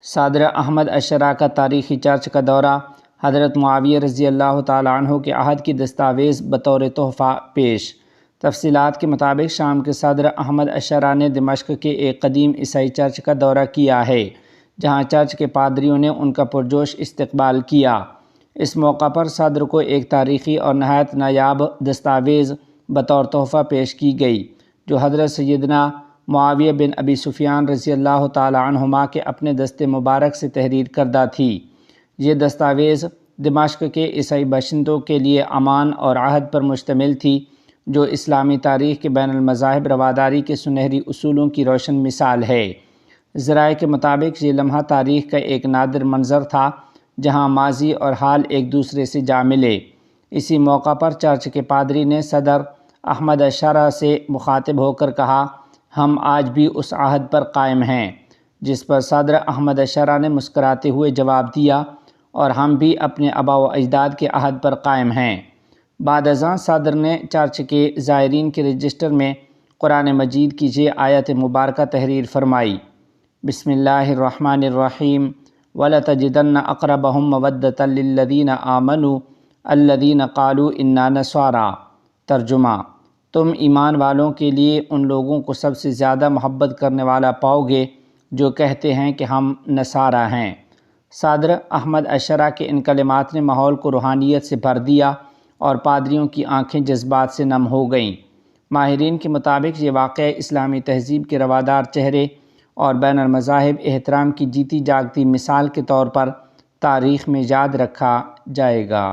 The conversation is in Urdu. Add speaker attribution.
Speaker 1: صدر احمد اشرا کا تاریخی چرچ کا دورہ، حضرت معاویہ رضی اللہ تعالیٰ عنہ کے عہد کی دستاویز بطور تحفہ پیش۔ تفصیلات کے مطابق شام کے صدر احمد اشرا نے دمشق کے ایک قدیم عیسائی چرچ کا دورہ کیا ہے، جہاں چرچ کے پادریوں نے ان کا پرجوش استقبال کیا۔ اس موقع پر صدر کو ایک تاریخی اور نہایت نایاب دستاویز بطور تحفہ پیش کی گئی، جو حضرت سیدنا معاویہ بن ابی سفیان رضی اللہ تعالی عنہما کے اپنے دست مبارک سے تحریر کردہ تھی۔ یہ دستاویز دمشق کے عیسائی باشندوں کے لیے امان اور عہد پر مشتمل تھی، جو اسلامی تاریخ کے بین المذاہب رواداری کے سنہری اصولوں کی روشن مثال ہے۔ ذرائع کے مطابق یہ لمحہ تاریخ کا ایک نادر منظر تھا، جہاں ماضی اور حال ایک دوسرے سے جا ملے۔ اسی موقع پر چرچ کے پادری نے صدر احمد اشرا سے مخاطب ہو کر کہا، ہم آج بھی اس عہد پر قائم ہیں، جس پر صدر احمد اشرا نے مسکراتے ہوئے جواب دیا، اور ہم بھی اپنے آباء و اجداد کے عہد پر قائم ہیں۔ بعد ازاں صدر نے چرچ کے زائرین کے رجسٹر میں قرآن مجید کی یہ آیت مبارکہ تحریر فرمائی، بسم اللہ الرحمن الرحیم، وَلَتَجِدَنَّ أَقْرَبَهُمْ مَوَدَّةً لِلَّذِينَ آمَنُوا الَّذِينَ قَالُوا إِنَّا نَصَارَىٰ۔ ترجمہ: تم ایمان والوں کے لیے ان لوگوں کو سب سے زیادہ محبت کرنے والا پاؤ گے جو کہتے ہیں کہ ہم نصارہ ہیں۔ صدر احمد اشرا کے ان کلمات نے ماحول کو روحانیت سے بھر دیا اور پادریوں کی آنکھیں جذبات سے نم ہو گئیں۔ ماہرین کے مطابق یہ واقعہ اسلامی تہذیب کے روادار چہرے اور بین المذاہب احترام کی جیتی جاگتی مثال کے طور پر تاریخ میں یاد رکھا جائے گا۔